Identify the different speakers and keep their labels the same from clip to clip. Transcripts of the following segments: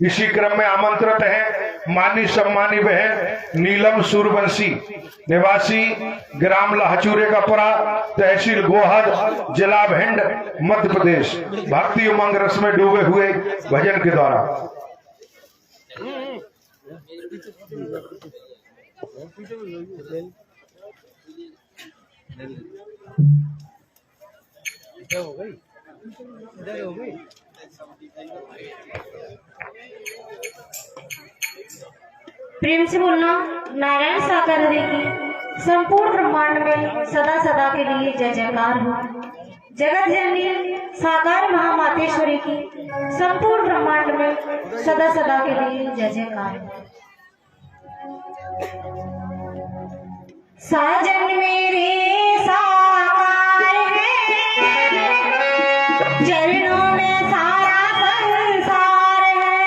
Speaker 1: इसी क्रम में आमंत्रित है मानी सम्मानी बहन नीलम सूरवंशी, निवासी ग्राम लाहचूरे का पुरा, तहसील गोहद, जिला भिंड, मध्य प्रदेश। भक्ति उमंग रस में डूबे हुए भजन के द्वारा।
Speaker 2: प्रेम से बोलना नारायण साकार हृदय की संपूर्ण ब्रह्मांड में सदा सदा के लिए जय जयकार हो। जगत जननी साकार महामातेश्वरी की संपूर्ण ब्रह्मांड में सदा सदा के लिए जय जयकार हो। साजन मेरे साकार है, चरणों में सारा संसार है।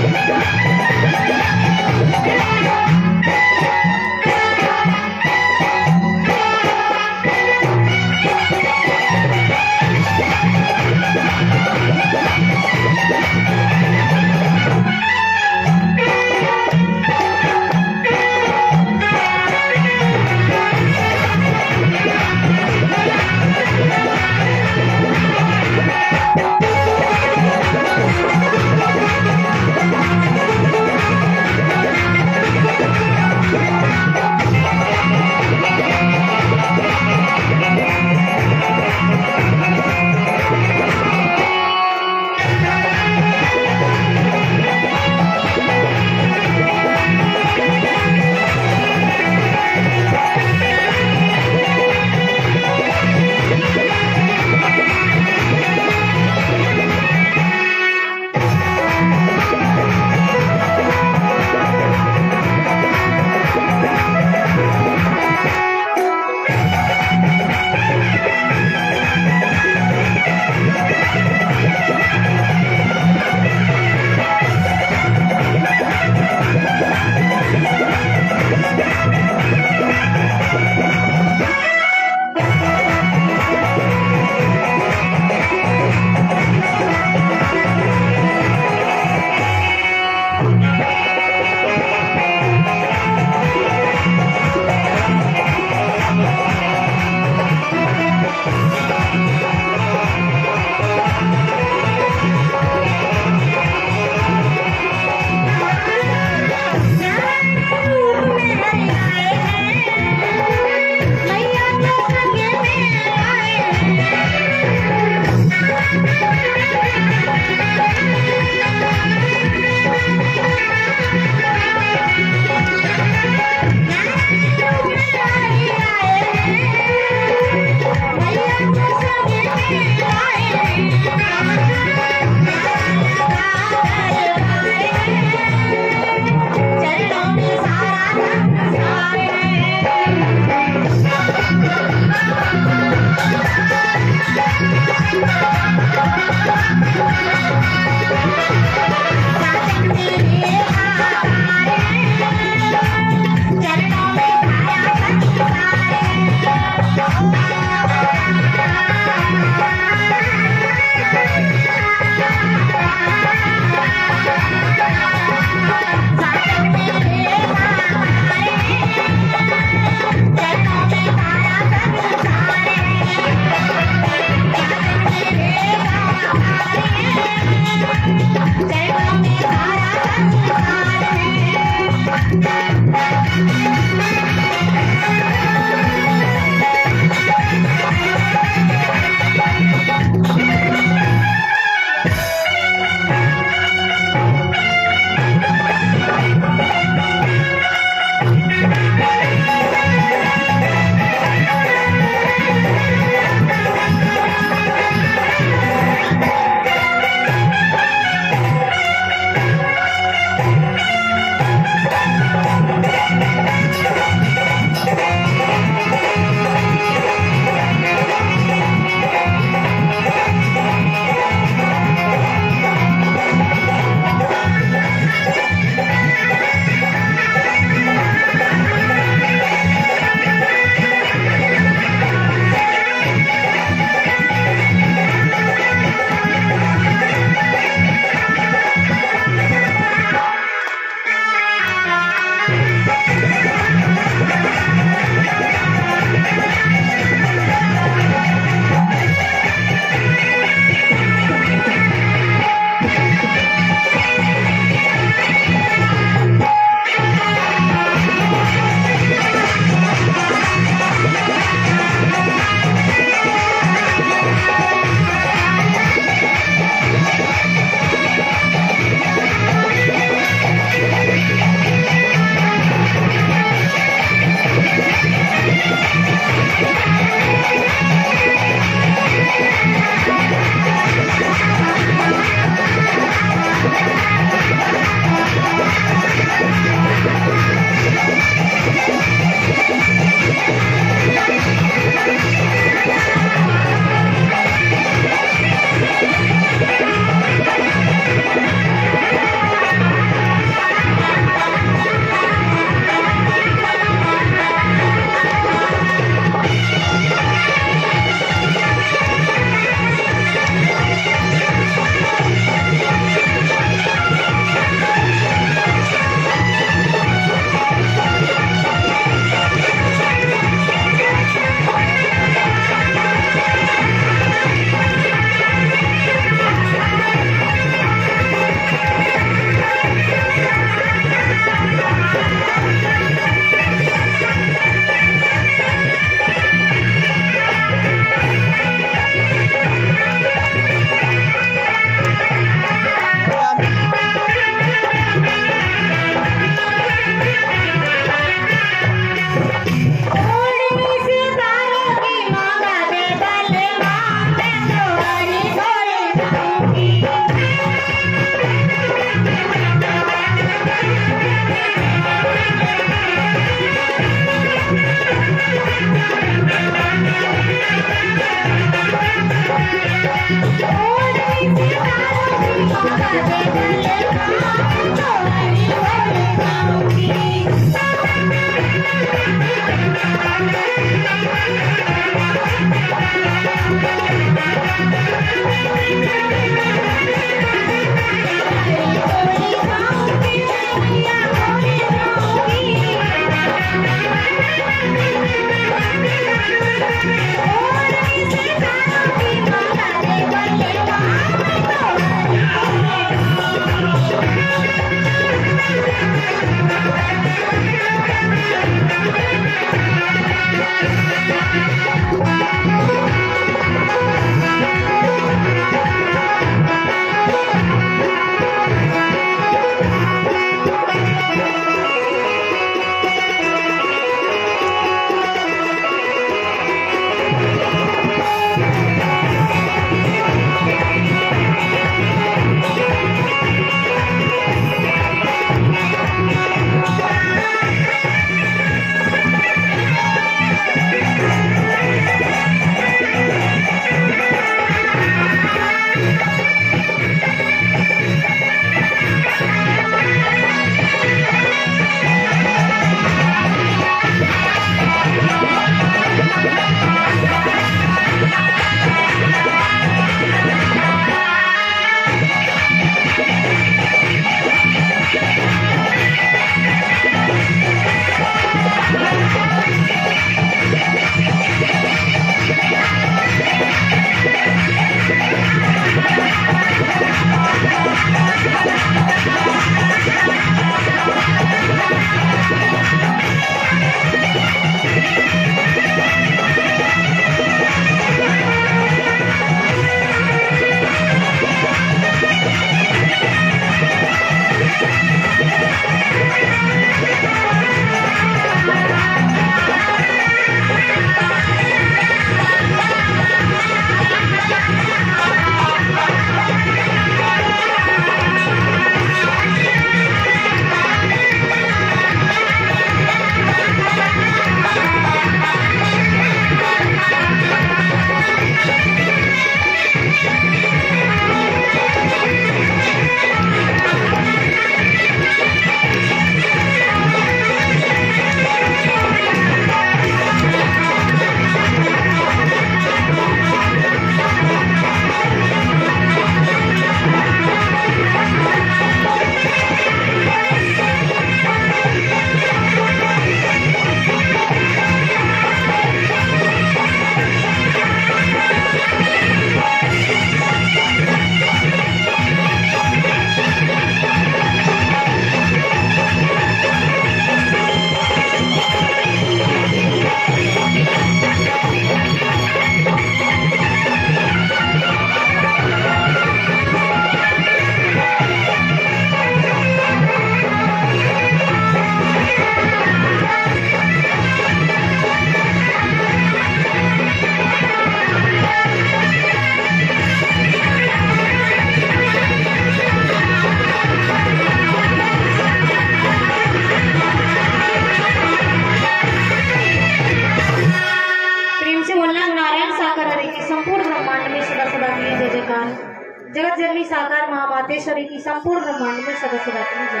Speaker 2: जगत जननी साकार महामातेश्वरी की संपूर्ण ब्रह्मांड में सदस्य जय।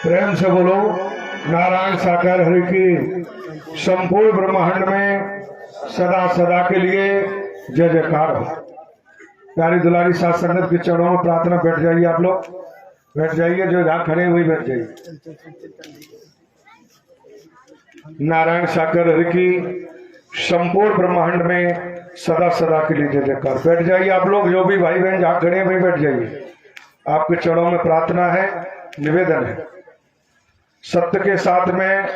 Speaker 1: प्रेम से बोलो नारायण साकार हरि की संपूर्ण ब्रह्मांड में सदा सदा के लिए जय जयकार हो। प्यारी दुलारी साथ संगत के चरणों में प्रार्थना। बैठ जाइए, आप लोग बैठ जाइए, जो जहाँ खड़े वही बैठ जाइए। नारायण साकार हरि की संपूर्ण ब्रह्मांड में सदा सदा के लिए जय जयकार। बैठ जाइए आप लोग, जो भी भाई बहन जहाँ खड़े हैं वही बैठ जाइए। आपके चरणों में प्रार्थना है, निवेदन है। सत्य के साथ में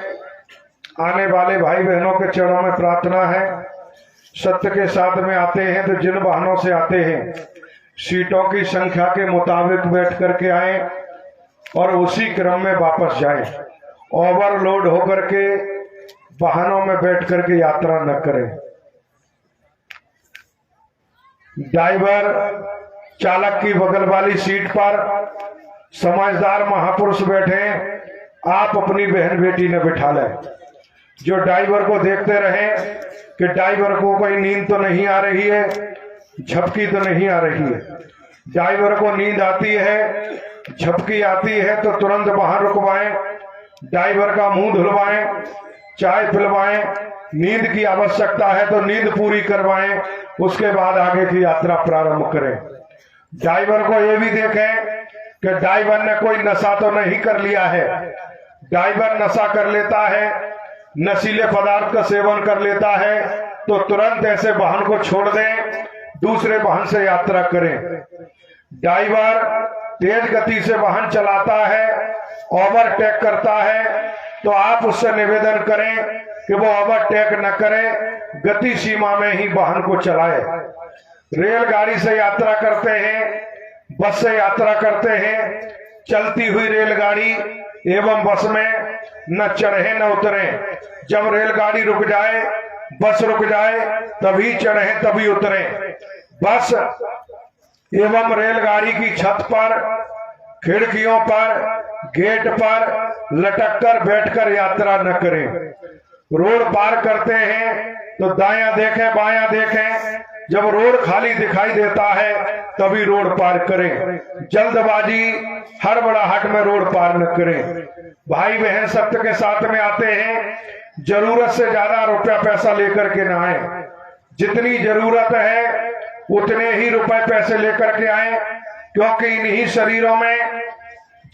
Speaker 1: आने वाले भाई बहनों के चरणों में प्रार्थना है। सत्य के साथ में आते हैं तो जिन वाहनों से आते हैं सीटों की संख्या के मुताबिक बैठ करके आए और उसी क्रम में वापस जाएं। ओवरलोड होकर के वाहनों में बैठ करके यात्रा न करें। ड्राइवर चालक की बगल वाली सीट पर समझदार महापुरुष बैठे, आप अपनी बहन बेटी ने बिठा लें। जो ड्राइवर को देखते रहे कि ड्राइवर को कोई नींद तो नहीं आ रही है, झपकी तो नहीं आ रही है। ड्राइवर को नींद आती है, झपकी आती है तो तुरंत वाहन रुकवाएं, ड्राइवर का मुंह धुलवाएं, चाय पिलवाएं, नींद की आवश्यकता है तो नींद पूरी करवाएं, उसके बाद आगे की यात्रा प्रारंभ करें। ड्राइवर को यह भी देखें कि ड्राइवर ने कोई नशा तो नहीं कर लिया है। ड्राइवर नशा कर लेता है, नशीले पदार्थ का सेवन कर लेता है तो तुरंत ऐसे वाहन को छोड़ दें, दूसरे वाहन से यात्रा करें। ड्राइवर तेज गति से वाहन चलाता है, ओवरटेक करता है तो आप उससे निवेदन करें कि वो ओवरटेक न करे, गति सीमा में ही वाहन को चलाए। रेलगाड़ी से यात्रा करते हैं, बस से यात्रा करते हैं, चलती हुई रेलगाड़ी एवं बस में न चढ़े न उतरे। जब रेलगाड़ी रुक जाए, बस रुक जाए, तभी चढ़े तभी उतरे। बस एवं रेलगाड़ी की छत पर, खिड़कियों पर, गेट पर लटक कर बैठकर यात्रा न करें। रोड पार करते हैं तो दायां देखें बायां देखें, जब रोड खाली दिखाई देता है तभी रोड पार करें। जल्दबाजी हड़बड़ाहट में रोड पार न करें। भाई बहन सत्य के साथ में आते हैं, जरूरत से ज्यादा रुपया पैसा लेकर के ना आए। जितनी जरूरत है उतने ही रुपए पैसे लेकर के आए, क्योंकि इन्हीं शरीरों में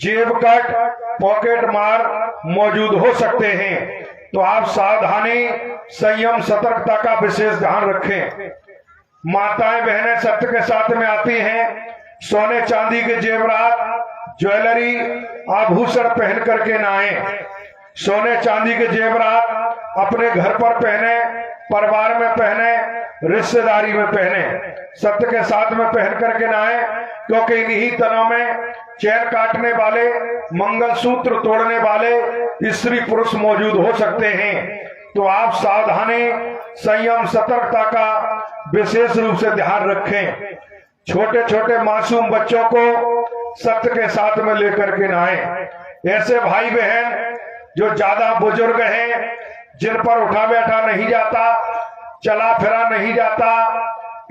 Speaker 1: जेब कट, पॉकेट मार मौजूद हो सकते हैं। तो आप सावधानी, संयम, सतर्कता का विशेष ध्यान रखें। माताएं बहनें सत्य के साथ में आती हैं, सोने चांदी के जेवरात, ज्वेलरी, आभूषण पहन करके ना आए। सोने चांदी के जेवरात अपने घर पर पहने, परिवार में पहने, रिश्तेदारी में पहने, सत्य के साथ में पहन करके ना आए, क्योंकि इन्हीं तनों में चैन काटने वाले, मंगलसूत्र तोड़ने वाले स्त्री पुरुष मौजूद हो सकते हैं। तो आप सावधानी, संयम, सतर्कता का विशेष रूप से ध्यान रखें। छोटे छोटे मासूम बच्चों को सत्य के साथ में लेकर के ना आए। ऐसे भाई बहन जो ज्यादा बुजुर्ग हैं, जिन पर उठा बैठा नहीं जाता, चला फिरा नहीं जाता,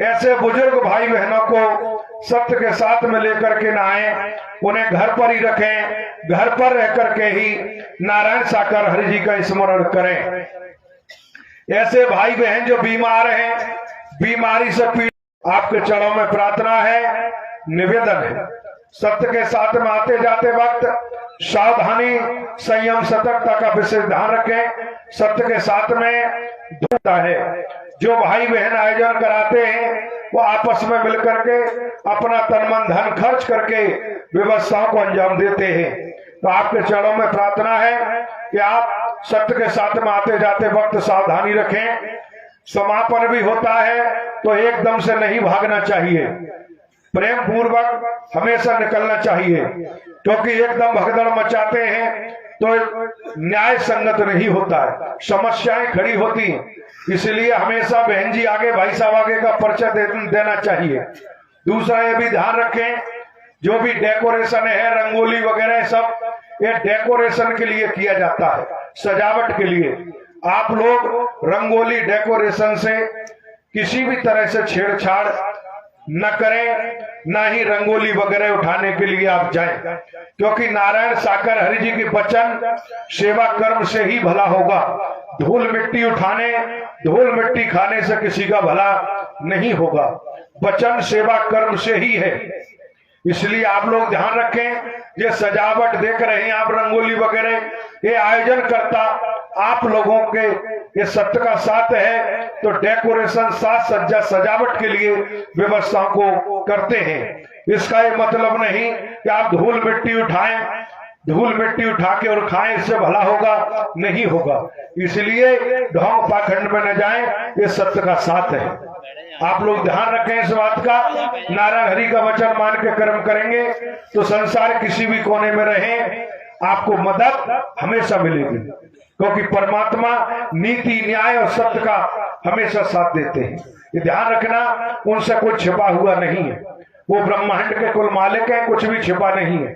Speaker 1: ऐसे बुजुर्ग भाई बहनों को सत्य के साथ में लेकर के ना आए, उन्हें घर पर ही रखें। घर पर रह करके ही नारायण साकार हरि जी का स्मरण करें। ऐसे भाई बहन जो बीमार हैं, बीमारी से पीड़ित, आपके चरणों में प्रार्थना है, निवेदन है, सत्य के साथ में आते जाते वक्त सावधानी, संयम, सतर्कता का विशेष ध्यान रखें। सत्य के साथ में धोता है। जो भाई बहन आयोजन कराते हैं वो आपस में मिलकर के अपना तन मन धन खर्च करके व्यवस्थाओं को अंजाम देते हैं। तो आपके चरणों में प्रार्थना है कि आप सत्य के साथ में आते जाते वक्त सावधानी रखें। समापन भी होता है तो एकदम से नहीं भागना चाहिए, प्रेम पूर्वक हमेशा निकलना चाहिए, क्योंकि एकदम भगदड़ मचाते हैं तो न्याय संगत नहीं होता है, समस्याएं खड़ी होती हैं। इसलिए हमेशा बहन जी आगे, भाई साहब आगे का परिचय देना चाहिए। दूसरा ये भी ध्यान रखें, जो भी डेकोरेशन है, रंगोली वगैरह सब, ये डेकोरेशन के लिए किया जाता है, सजावट के लिए। आप लोग रंगोली डेकोरेशन से किसी भी तरह से छेड़छाड़ न करें, न ही रंगोली वगैरह उठाने के लिए आप जाएं, क्योंकि नारायण साकर हरि जी के वचन सेवा कर्म से ही भला होगा। धूल मिट्टी उठाने, धूल मिट्टी खाने से किसी का भला नहीं होगा। वचन सेवा कर्म से ही है। इसलिए आप लोग ध्यान रखें, ये सजावट देख रहे हैं आप, रंगोली वगैरह, ये आयोजन करता आप लोगों के ये सत्य का साथ है, तो डेकोरेशन, साज सज्जा, सजावट के लिए व्यवस्था को करते हैं। इसका ये मतलब नहीं कि आप धूल मिट्टी उठाएं, धूल मिट्टी उठा के और खाएं, इससे भला होगा, नहीं होगा। इसलिए ढोंग पाखंड में न जाएं, ये सत्य का साथ है। आप लोग ध्यान रखें इस बात का। नारायण हरि का वचन मान के कर्म करेंगे तो संसार किसी भी कोने में रहे, आपको मदद हमेशा मिलेगी, क्योंकि परमात्मा नीति, न्याय और सत्य का हमेशा साथ देते हैं। ये ध्यान रखना, उनसे कुछ छिपा हुआ नहीं है। वो ब्रह्मांड के कुल मालिक हैं, कुछ भी छिपा नहीं है।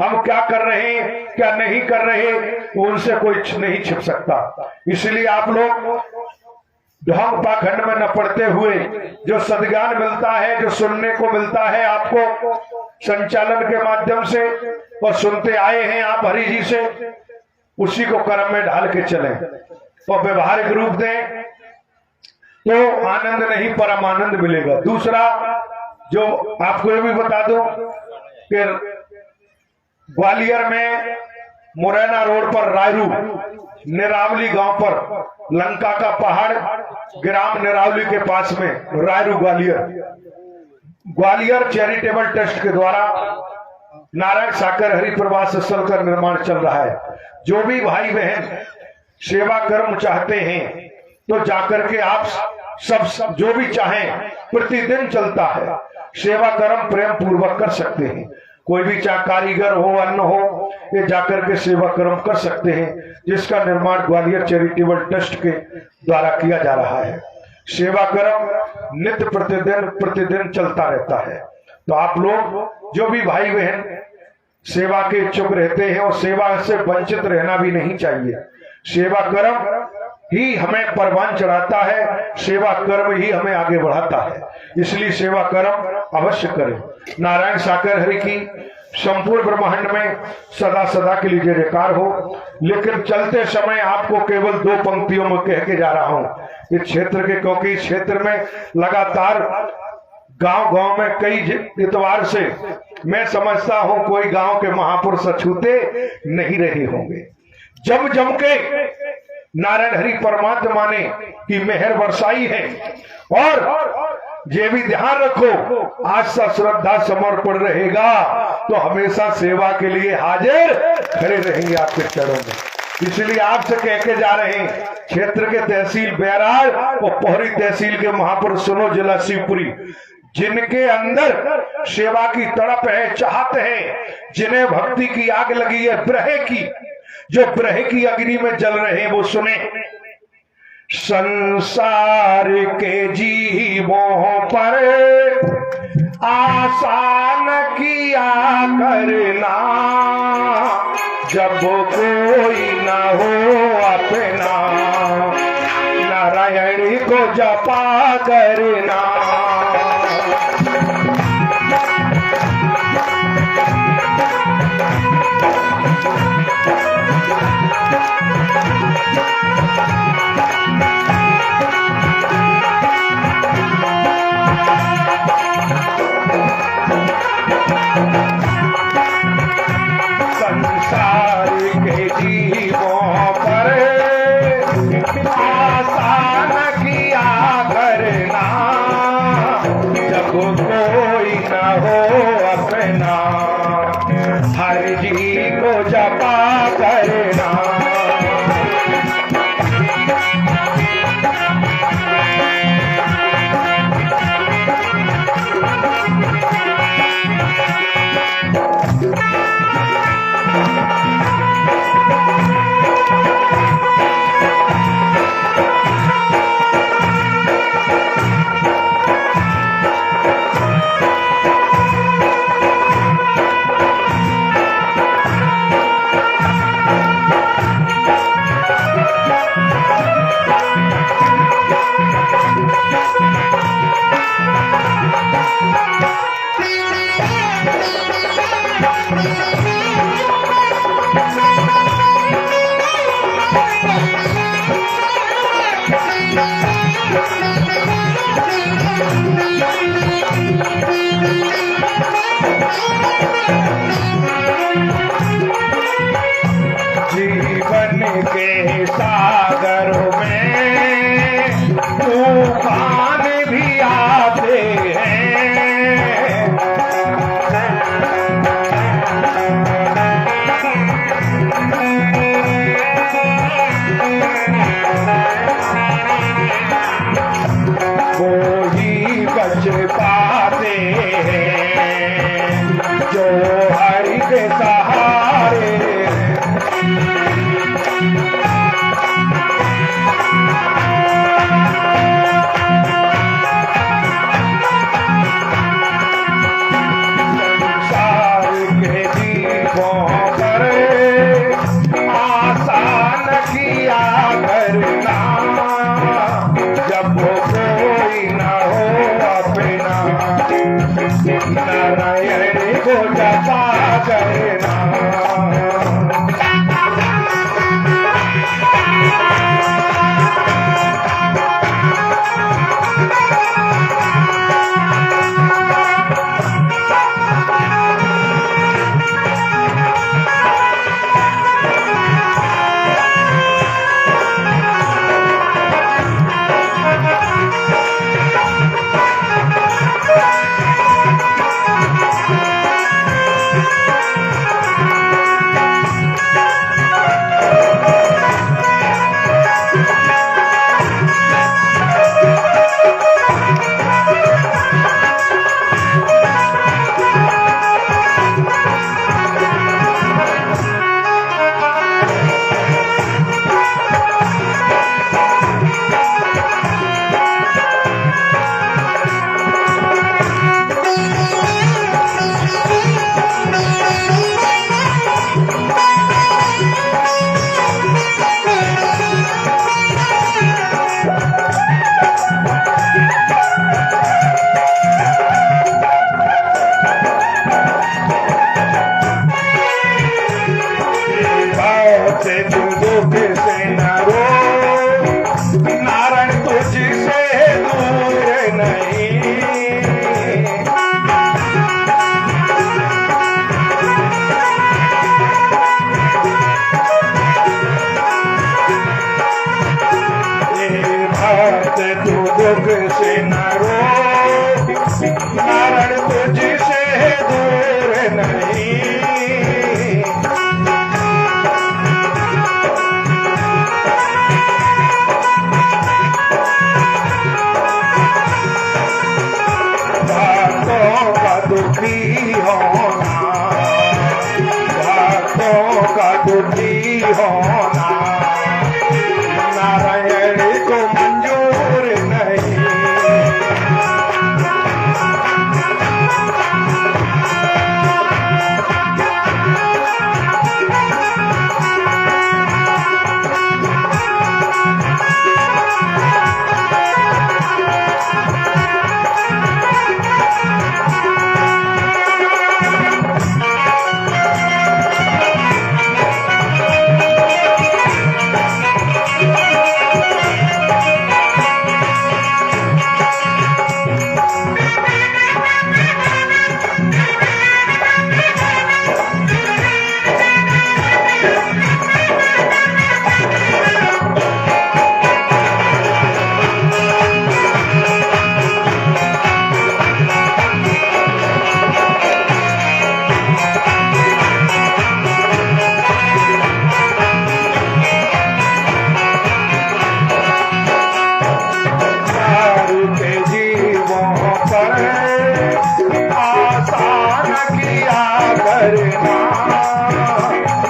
Speaker 1: हम क्या कर रहे हैं, क्या नहीं कर रहे, उनसे कोई नहीं छिप सकता। इसलिए आप लोग ढोंग पाखंड में न पड़ते हुए जो सद्ज्ञान मिलता है, जो सुनने को मिलता है आपको संचालन के माध्यम से और सुनते आए हैं आप हरि जी से, उसी को कर्म में ढाल के चलें और व्यवहारिक रूप दें तो आनंद नहीं परमानंद मिलेगा। दूसरा जो आपको ये भी बता दूं कि ग्वालियर में मुरैना रोड पर रायरू निरावली गांव पर लंका का पहाड़ ग्राम निरावली के पास में रायरू ग्वालियर चैरिटेबल ट्रस्ट के द्वारा नारायण साकर हरि प्रवास स्थल का निर्माण चल रहा है। जो भी भाई बहन सेवा कर्म चाहते हैं तो जाकर के आप सब जो भी चाहें प्रतिदिन चलता है, सेवा कर्म प्रेम पूर्वक कर सकते हैं। कोई भी चाहे कारीगर हो अन्न हो, ये जाकर के सेवा कर्म कर सकते हैं, जिसका निर्माण ग्वालियर चैरिटेबल ट्रस्ट के द्वारा किया जा रहा है। सेवा कर्म नित्य प्रतिदिन चलता रहता है। तो आप लोग जो भी भाई बहन सेवा के इच्छुक रहते हैं और सेवा से वंचित रहना भी नहीं चाहिए। सेवा कर्म ही हमें परवान चढ़ाता है, सेवा कर्म ही हमें आगे बढ़ाता है, इसलिए सेवा कर्म अवश्य करें। नारायण साकर हरि की संपूर्ण ब्रह्मांड में सदा सदा के लिए जय जयकार हो। लेकिन चलते समय आपको केवल 2 पंक्तियों में कह के जा रहा हूं इस क्षेत्र के, क्योंकि इस क्षेत्र में लगातार गांव गांव में कई इतवार से मैं समझता हूं कोई गांव के महापुरुष अछूते नहीं रहे होंगे। जम के नारायण हरि परमात्मा ने की मेहर बरसाई है। और ये भी ध्यान रखो, आज सा श्रद्धा समर्पण रहेगा तो हमेशा सेवा के लिए हाजिर खड़े रहेंगे आपके चरणों में। इसलिए आपसे कह के जा रहे हैं, क्षेत्र के तहसील बैराज और पोहरी तहसील के महापुरुष सुनो जिला शिवपुरी, जिनके अंदर सेवा की तड़प है, चाहत है, जिन्हें भक्ति की आग लगी है, ब्रहे की, जो ब्रहे की अग्नि में जल रहे हैं, वो सुने। संसार के जीवों पर आसान किया करना, जब कोई न हो अपना, नारायण को जपा करना। जीवन के सागर में तूफान भी आते हैं, वो ही बच पाते हैं जो हरि के सहारे। जपा करना। होना नारायण को मंजूर नहीं।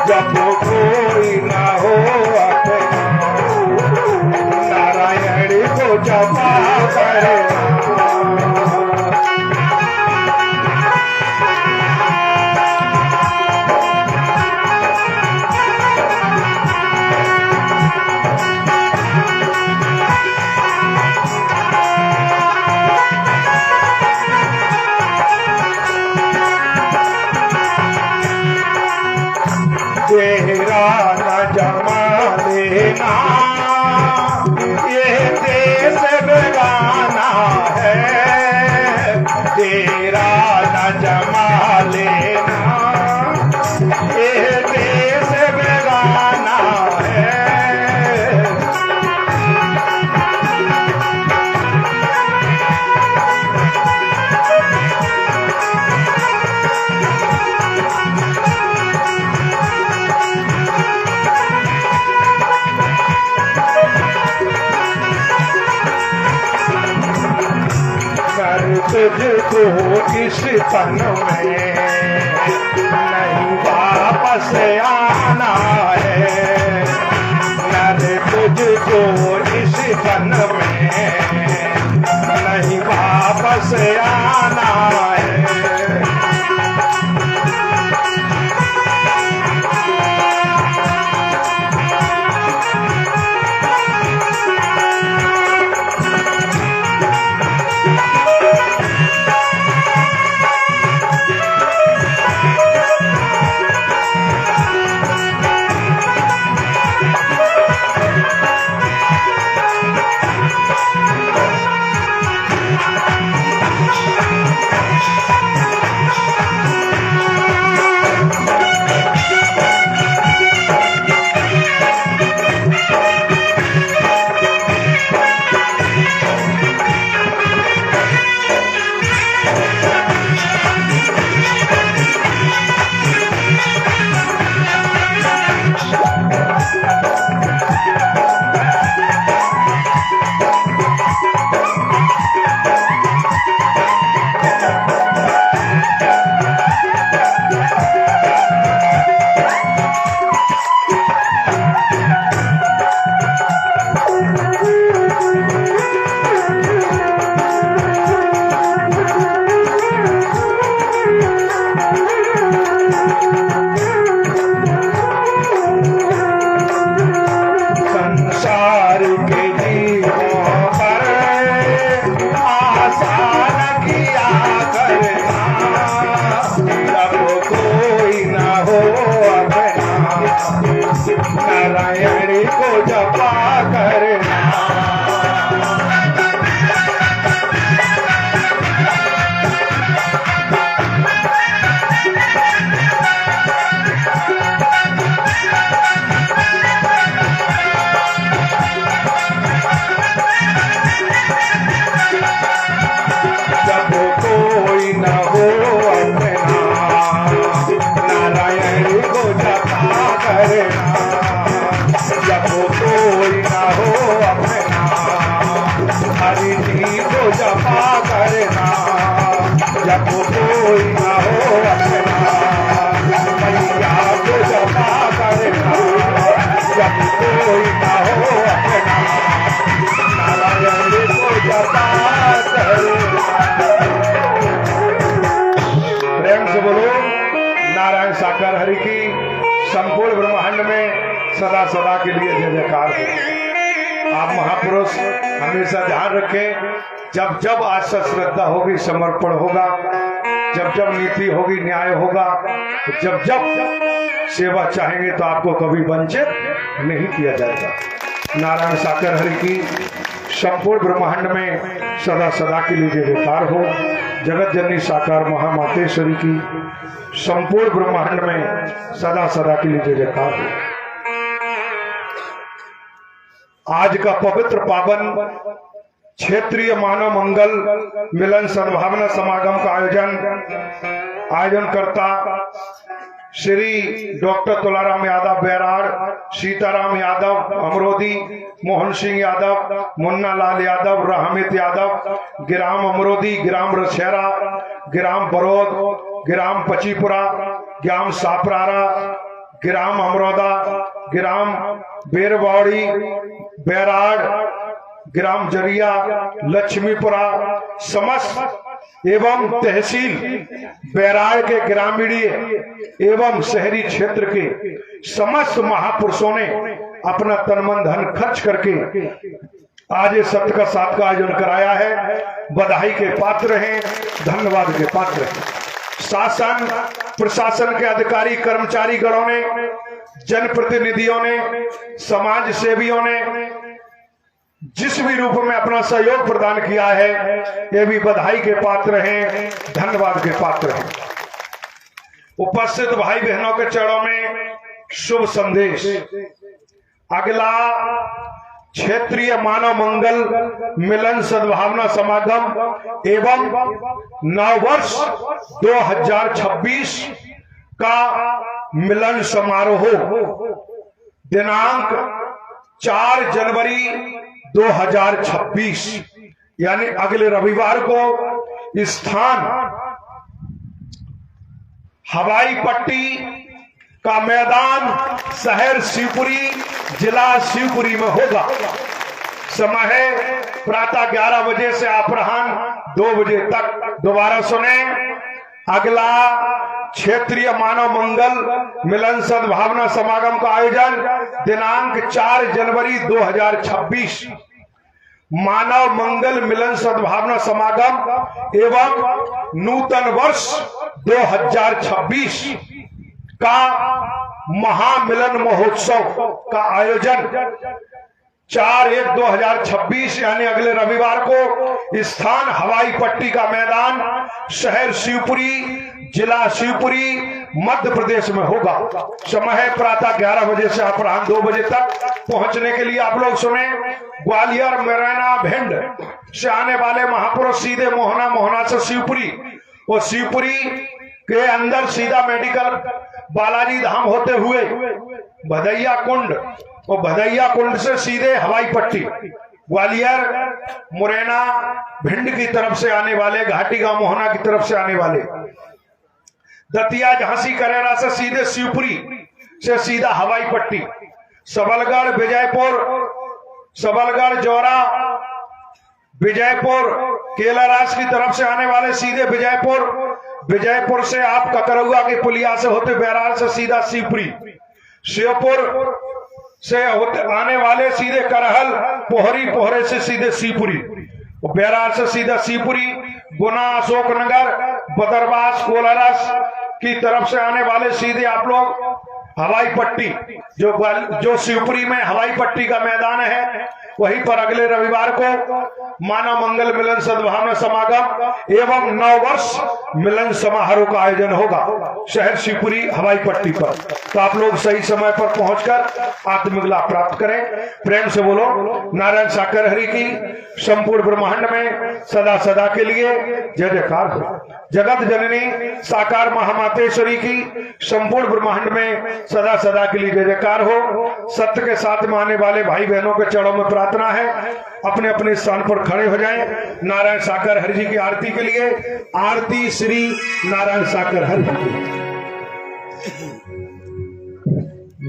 Speaker 1: जब कोई ना हो अपना नारायण को जपा करना। तेरा न जमा लेना ये देश बेगाना है, तेरा न जमा लेना ये देश बेगाना है। तुझको इस तन में नहीं वापस आना है, नर तुझको इस तन में नहीं वापस आना है। हरि के जीवों पर आसान किया करना, जब कोई न हो अपना नारायण को जपा करना। हरि जी को जपा करना, जब कोई न हो अपना मैया को जपा करना, जब कोई न हो अपना नारायण को जपा करना। प्रेम से बोलो नारायण साकार हरि की संपूर्ण ब्रह्मांड में सदा सदा के लिए जय जयकार हो। आप महापुरुष हमेशा ध्यान रखें, जब जब आस्था श्रद्धा होगी समर्पण होगा, जब जब नीति होगी न्याय होगा, जब जब सेवा चाहेंगे तो आपको कभी वंचित नहीं किया जाएगा। नारायण साकार हरि की संपूर्ण ब्रह्मांड में सदा सदा के लिए जय जयकार हो। जगत जननी साकार महामातेश्वरी की संपूर्ण ब्रह्मांड में सदा सदा के लिए जय जयकार हो। आज का पवित्र पावन क्षेत्रीय मानव मंगल मिलन सद्भावना समागम का आयोजन करता श्री डॉक्टर तुलाराम यादव बैराड़, सीताराम यादव अमरोदी, मोहन सिंह यादव, मुन्ना लाल यादव, रहमित यादव, ग्राम अमरोदी, ग्राम रछेरा, ग्राम बरोद, ग्राम पचीपुरा, ग्राम सापरारा, ग्राम अमरोदा, ग्राम बेरवाड़ी, बैराड़, ग्राम जरिया, लक्ष्मीपुरा समस्त एवं तहसील बैराड़ के ग्रामीण एवं शहरी क्षेत्र के समस्त महापुरुषों ने अपना तन मन धन खर्च करके आज इस सत्य का साथ का आयोजन कराया है। बधाई के पात्र हैं, धन्यवाद के पात्र हैं। शासन प्रशासन के अधिकारी कर्मचारी गणों ने, जनप्रतिनिधियों ने, समाज सेवियों ने जिस भी रूप में अपना सहयोग प्रदान किया है, ये भी बधाई के पात्र हैं, धन्यवाद के पात्र हैं। उपस्थित भाई बहनों के चरणों में शुभ संदेश। अगला क्षेत्रीय मानव मंगल मिलन सद्भावना समागम एवं नववर्ष 2026 का मिलन समारोह दिनांक 4 जनवरी 2026 यानी अगले रविवार को स्थान हवाई पट्टी का मैदान शहर शिवपुरी जिला शिवपुरी में होगा। समय है प्रातः 11 बजे से अपराह्न 2 बजे तक। दोबारा सुने, अगला क्षेत्रीय मानव मंगल मिलन सद्भावना समागम का आयोजन दिनांक 4 जनवरी 2026 मानव मंगल मिलन सद्भावना समागम एवं नूतन वर्ष 2026 का महामिलन महोत्सव का आयोजन 4/1/2026 यानी अगले रविवार को स्थान हवाई पट्टी का मैदान शहर शिवपुरी जिला शिवपुरी मध्य प्रदेश में होगा। समय है प्रातः 11 बजे से अपराह्न 2 बजे तक। पहुंचने के लिए आप लोग सुने, ग्वालियर मुरैना भिंड से आने वाले महापुरुष सीधे मोहना से शिवपुरी और शिवपुरी के अंदर सीधा मेडिकल बालाजी धाम होते हुए भदैया कुंड और भदैया कुंड से सीधे हवाई पट्टी ग्वालियर मुरैना भिंड की तरफ से आने वाले, घाटी गांव मोहना की तरफ से आने वाले, दतिया झांसी करेरा से सीधे शिवपुरी से सीधा हवाई पट्टी, सबलगढ़ विजयपुर, सबलगढ़ जौरा विजयपुर केलारास की तरफ से आने वाले सीधे विजयपुर, विजयपुर से आप ककरौआ की पुलिया से होते बैराड़ से सीधा शिवपुरी, शिवपुर से होते आने वाले सीधे करहल पोहरी, पोहरे से सीधे शिवपुरी, बैरार से सीधा शिवपुरी, गुना, अशोकनगर, बदरवास, कोलारस की तरफ से आने वाले सीधे आप लोग हवाई पट्टी, जो शिवपुरी में हवाई पट्टी का मैदान है, वहीं पर अगले रविवार को मानव मंगल मिलन सद्भावना समागम एवं 9 वर्ष मिलन समारोह का आयोजन होगा शहर शिवपुरी हवाई पट्टी पर। तो आप लोग सही समय पर पहुंचकर आत्मिक लाभ प्राप्त करें। प्रेम से बोलो नारायण साकर हरि की संपूर्ण ब्रह्मांड में सदा सदा के लिए जय जयकार हो। जगत जननी साकार महामातेश्वरी की संपूर्ण ब्रह्मांड में सदा सदा के लिए जय जयकार हो। सत्य के साथ में आने वाले भाई बहनों के चरणों में प्रार्थना है, अपने अपने स्थान पर खड़े हो जाएं। नारायण साकर हरि जी की आरती के लिए आरती श्री नारायण साकर हरि जी।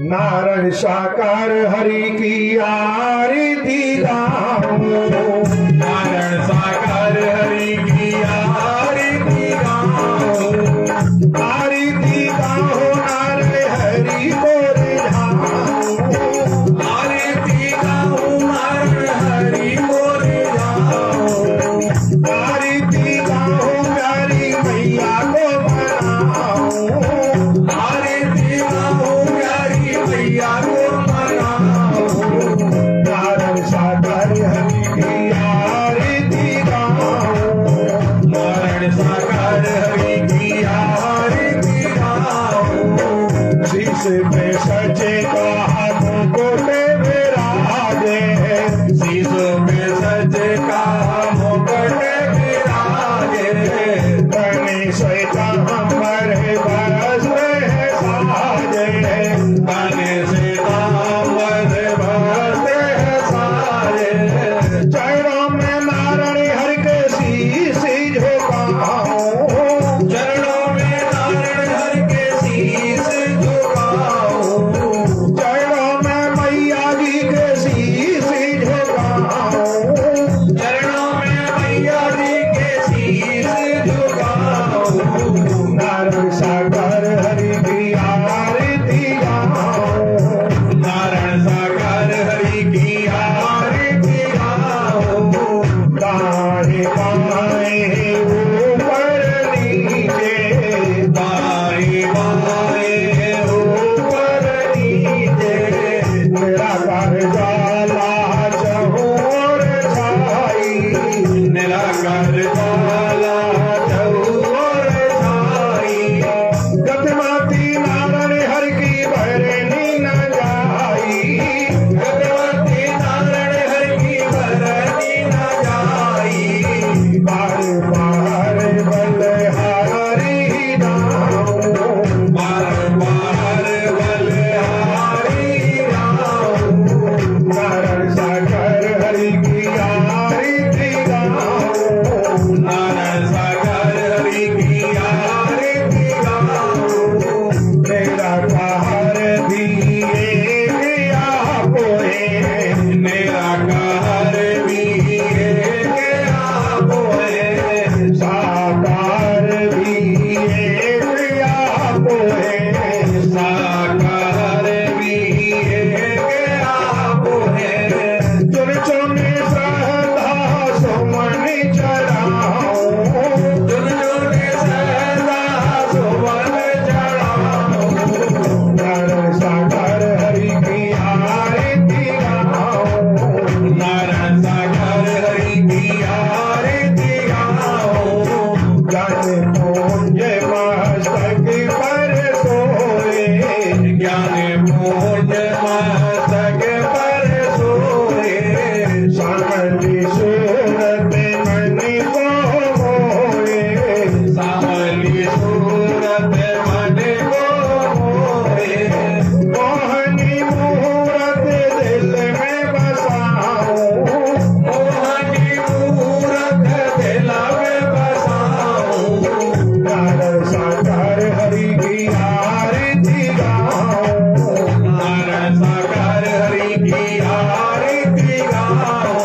Speaker 1: नारायण साकार हरि की आरती गाओ,
Speaker 3: नारायण साकार हरि की आरती गाओ,
Speaker 1: आरती गाओ नारायण हरि को रिझाओ,
Speaker 3: आरती गाओ नारायण हरि को रिझाओ,
Speaker 1: आरती गाओ प्यारी मैया को मनाओ,
Speaker 3: आरती गाओ प्यारी मैया को मनाओ,
Speaker 1: नारायण साकार हरि की आरती गाओ,
Speaker 3: नारायण साकार हरि की आरती गाओ,
Speaker 1: शीश पे सचे का मुकुट विराजे,
Speaker 3: शीशों में सजे का मुकुट विराजे,
Speaker 1: तनि श्वेतांबर वस्त्र है साजे,
Speaker 3: गाने से दामन भरते हैं सारे,
Speaker 1: चरणों में नारायण हरि के शीश झुकाओ,
Speaker 3: चरणों में नारायण हरि के शीश झुकाओ,
Speaker 1: चरणों में मैया जी के शीश झुकाओ,
Speaker 3: चरणों में मैया जी के शीश झुकाओ,
Speaker 1: नारायण सागर हरि की आरती गाओ,
Speaker 3: नारायण सागर हरि की आरती गाओ,
Speaker 1: दाएं बाएं ऊपर नीचे,
Speaker 3: दाएं बाएं ऊपर नीचे,
Speaker 1: मेरा घर जाला चहुर छाई,
Speaker 3: निराकार ज्वाला चहुर छाई,
Speaker 1: गतिमती नारायण हरि की भरनी न जाई,
Speaker 3: गगनवती नारायण हरि की भरनी न जाई,
Speaker 1: बार बार बलहारी नाओ,
Speaker 3: बार बार बलहारी गाओ,
Speaker 1: नारायण सागर हरि की आरती गाओ,
Speaker 3: नारायण सागर हरि की आरती गाओ,
Speaker 1: मेरा कार दिए आप है,
Speaker 3: निराकार भी एक आप है,
Speaker 1: साकार भी आप है,
Speaker 3: साकार भी एक आप है,
Speaker 1: चुन चुन श्रद्धा सुमन चढ़ाओ,
Speaker 3: चुन चुन सदा सुमन चढ़ाओ,
Speaker 1: नारायण सागर हरि की आरती गाओ,
Speaker 3: नारायण सागर हरि की आरती गाओ,
Speaker 1: जाने पूंज मस्तक पर सोए,
Speaker 3: ज्ञान पूज मस्तक पर सोए,
Speaker 1: सामली सूरत मन को मोए,
Speaker 3: सावली सूरत मन को मोहे,
Speaker 1: मोहनी मूरत दिल में बसाओ,
Speaker 3: मोहनी मूरत दिल में बसाओ,
Speaker 1: नारायण साकार हरि की आरती गाओ,
Speaker 3: नारायण साकार हरि की आरती गाओ,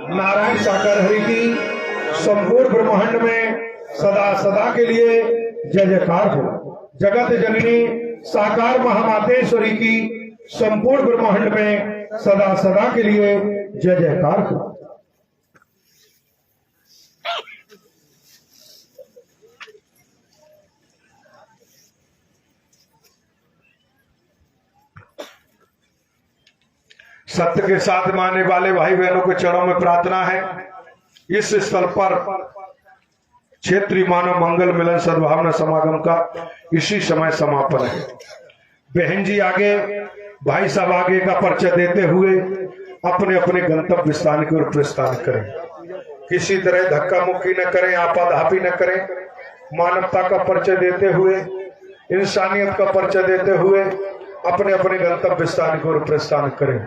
Speaker 1: नारायण साकार हरि की संपूर्ण ब्रह्मांड में सदा सदा के लिए जय जयकार हो। जगत जननी साकार महामातेश्वरी की संपूर्ण ब्रह्मांड में सदा सदा के लिए जय जयकार हो। सत्य के साथ मानने वाले भाई बहनों के चरणों में प्रार्थना है, इस स्थल पर क्षेत्रीय मानव मंगल मिलन सद्भावना समागम का इसी समय समापन है। बहन जी आगे, भाई साहब आगे का परिचय देते हुए अपने अपने गंतव्य स्थान की ओर प्रस्थान करें। किसी तरह धक्का मुक्की न करें, आपाधापी न करें। मानवता का परिचय देते हुए, इंसानियत का परिचय देते हुए अपने अपने गंतव्य स्थान की ओर प्रस्थान करें।